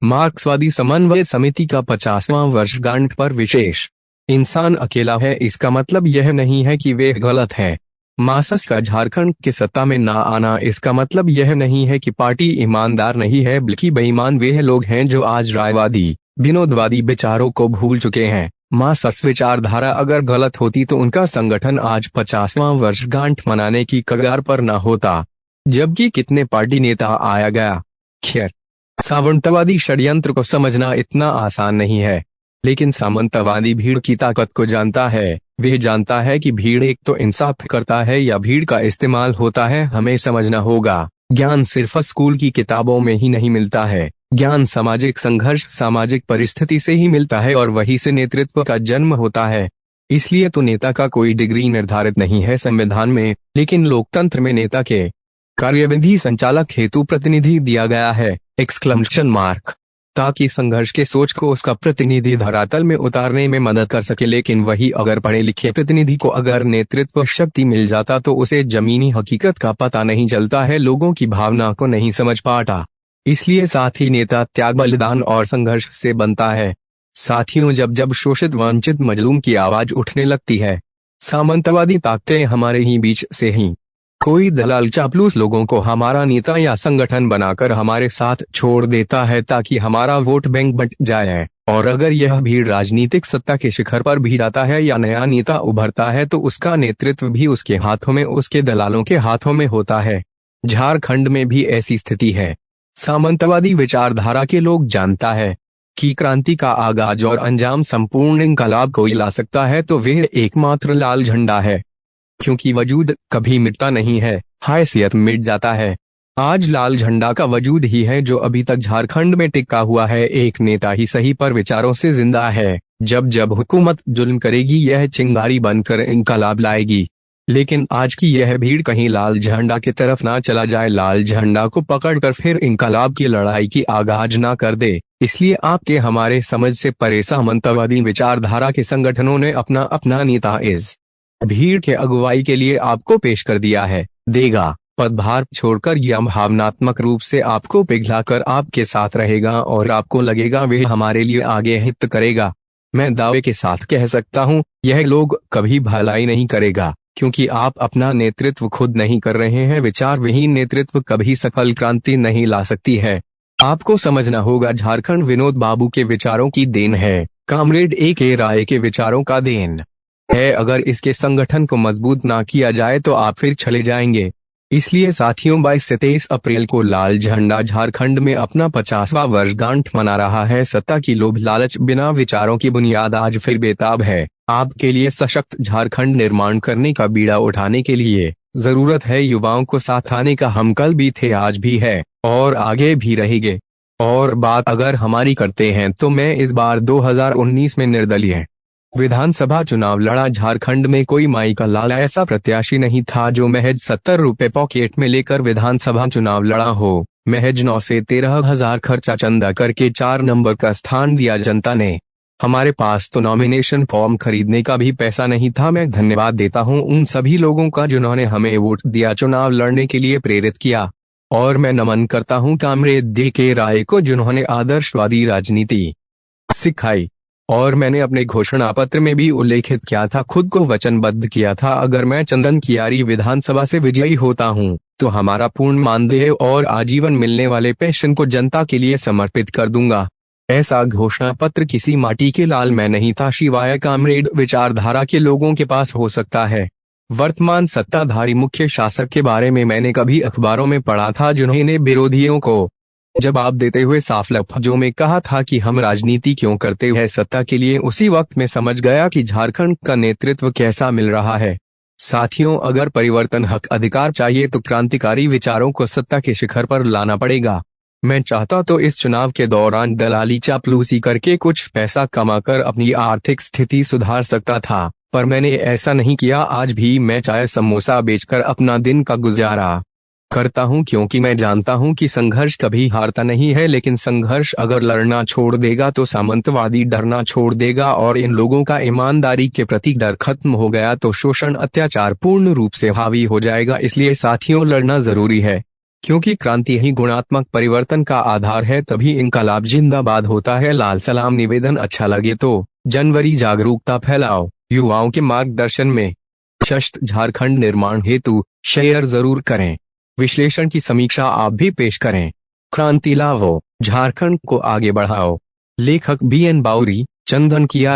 मार्क्सवादी समन्वय समिति का 50वां वर्षगांठ पर विशेष। इंसान अकेला है इसका मतलब यह नहीं है कि वे गलत है। मार्क्स का झारखंड के सत्ता में ना आना इसका मतलब यह नहीं है कि पार्टी ईमानदार नहीं है, बल्कि बेईमान वे लोग हैं जो आज रायवादी विनोदवादी विचारों को भूल चुके हैं। मार्क्स विचारधारा अगर गलत होती तो उनका संगठन आज 50वां वर्षगांठ मनाने की कगार पर न होता, जबकि कितने पार्टी नेता आया गया। खैर, सामंतवादी षड्यंत्र को समझना इतना आसान नहीं है, लेकिन सामंतवादी भीड़ की ताकत को जानता है। वह जानता है कि भीड़ एक तो इंसाफ करता है या भीड़ का इस्तेमाल होता है। हमें समझना होगा, ज्ञान सिर्फ स्कूल की किताबों में ही नहीं मिलता है। ज्ञान सामाजिक संघर्ष, सामाजिक परिस्थिति से ही मिलता है और वहीं से नेतृत्व का जन्म होता है। इसलिए तो नेता का कोई डिग्री निर्धारित नहीं है संविधान में, लेकिन लोकतंत्र में नेता के कार्यविधि संचालक हेतु प्रतिनिधि दिया गया है एक्सक्लेमेशन मार्क, ताकि संघर्ष के सोच को उसका प्रतिनिधि धरातल में उतारने में मदद कर सके। लेकिन वही अगर पढ़े लिखे प्रतिनिधि को अगर नेतृत्व शक्ति मिल जाता तो उसे जमीनी हकीकत का पता नहीं चलता है, लोगों की भावना को नहीं समझ पाता। इसलिए साथ ही नेता त्याग, बलिदान और संघर्ष से बनता है। साथियों, जब जब शोषित वंचित मजलूम की आवाज उठने लगती है, सामंतवादी ताकतें हमारे ही बीच से ही कोई दलाल चापलूस लोगों को हमारा नेता या संगठन बनाकर हमारे साथ छोड़ देता है ताकि हमारा वोट बैंक बंट जाए। और अगर यह भीड़ राजनीतिक सत्ता के शिखर पर भी जाता है या नया नेता उभरता है तो उसका नेतृत्व भी उसके हाथों में, उसके दलालों के हाथों में होता है। झारखंड में भी ऐसी स्थिति है। सामंतवादी विचारधारा के लोग जानता है कि क्रांति का आगाज और अंजाम संपूर्ण इंकलाब को ही ला सकता है तो वह एकमात्र लाल झंडा है, क्योंकि वजूद कभी मिटता नहीं है, हैसियत मिट जाता है। आज लाल झंडा का वजूद ही है जो अभी तक झारखंड में टिका हुआ है। एक नेता ही सही पर विचारों से जिंदा है। जब जब हुकूमत जुल्म करेगी यह चिंगारी बनकर इंकलाब लाएगी। लेकिन आज की यह भीड़ कहीं लाल झंडा की तरफ ना चला जाए, लाल झंडा को पकड़कर फिर इंकलाब की लड़ाई की आगाज ना कर दे। इसलिए आपके हमारे समझ से परे सामंतवादी विचारधारा के संगठनों ने अपना अपना नेता इस भीड़ के अगुवाई के लिए आपको पेश कर दिया है, देगा। पदभार छोड़कर या भावनात्मक रूप से आपको पिघलाकर आपके साथ रहेगा और आपको लगेगा वह हमारे लिए आगे हित करेगा। मैं दावे के साथ कह सकता हूँ यह लोग कभी भलाई नहीं करेगा, क्योंकि आप अपना नेतृत्व खुद नहीं कर रहे हैं। विचार विहीन नेतृत्व कभी सफल क्रांति नहीं ला सकती है। आपको समझना होगा, झारखंड विनोद बाबू के विचारों की देन है, कॉमरेड A.K. राय के विचारों का देन है। अगर इसके संगठन को मजबूत ना किया जाए तो आप फिर चले जाएंगे। इसलिए साथियों, 22 से 23 अप्रैल को लाल झंडा झारखंड में अपना 50वां वर्षगांठ मना रहा है। सत्ता की लोभ लालच बिना विचारों की बुनियाद आज फिर बेताब है। आपके लिए सशक्त झारखंड निर्माण करने का बीड़ा उठाने के लिए जरूरत है युवाओं को साथ आने का। हम कल भी थे, आज भी है और आगे भी रहेंगे। और बात अगर हमारी करते हैं तो मैं इस बार 2019 में निर्दलीय विधानसभा चुनाव लड़ा। झारखंड में कोई माई का लाल ऐसा प्रत्याशी नहीं था जो महज 70 रुपए पॉकेट में लेकर विधानसभा चुनाव लड़ा हो। महज 9 से 13 हजार खर्चा चंदा करके 4 नंबर का स्थान दिया जनता ने। हमारे पास तो नॉमिनेशन फॉर्म खरीदने का भी पैसा नहीं था। मैं धन्यवाद देता हूं उन सभी लोगों का जिन्होंने हमें वोट दिया, चुनाव लड़ने के लिए प्रेरित किया। और मैं नमन करता हूं कॉमरेड A.K. राय को जिन्होंने आदर्शवादी राजनीति सिखाई। और मैंने अपने घोषणा पत्र में भी उल्लेखित किया था, खुद को वचनबद्ध किया था, अगर मैं चंदन कियारी विधानसभा से विजयी होता हूं तो हमारा पूर्ण मानदेय और आजीवन मिलने वाले पेंशन को जनता के लिए समर्पित कर दूंगा। ऐसा घोषणा पत्र किसी माटी के लाल में नहीं था, शिवाय कॉमरेड विचारधारा के लोगों के पास हो सकता है। वर्तमान सत्ताधारी मुख्य शासक के बारे में मैंने कभी अखबारों में पढ़ा था जिन्होंने विरोधियों को जवाब देते हुए साफ लफ्जों में कहा था कि हम राजनीति क्यों करते हैं सत्ता के लिए। उसी वक्त में समझ गया कि झारखंड का नेतृत्व कैसा मिल रहा है। साथियों, अगर परिवर्तन हक अधिकार चाहिए तो क्रांतिकारी विचारों को सत्ता के शिखर पर लाना पड़ेगा। मैं चाहता तो इस चुनाव के दौरान दलाली चापलूसी करके कुछ पैसा कमाकर अपनी आर्थिक स्थिति सुधार सकता था, पर मैंने ऐसा नहीं किया। आज भी मैं चाय समोसा बेचकर अपना दिन का गुजारा करता हूं, क्योंकि मैं जानता हूं कि संघर्ष कभी हारता नहीं है। लेकिन संघर्ष अगर लड़ना छोड़ देगा तो सामंतवादी डरना छोड़ देगा, और इन लोगों का ईमानदारी के प्रति डर खत्म हो गया तो शोषण अत्याचार पूर्ण रूप से हावी हो जाएगा। इसलिए साथियों, लड़ना जरूरी है, क्योंकि क्रांति ही गुणात्मक परिवर्तन का आधार है, तभी इनकलाब जिंदाबाद होता है। लाल सलाम। निवेदन अच्छा लगे तो जनवरी जागरूकता फैलाओ युवाओं के मार्गदर्शन में सशक्त झारखंड निर्माण हेतु शेयर जरूर करें। विश्लेषण की समीक्षा आप भी पेश करें। क्रांति लाओ झारखंड को आगे बढ़ाओ। लेखक BN बाउरी, चंदन किया।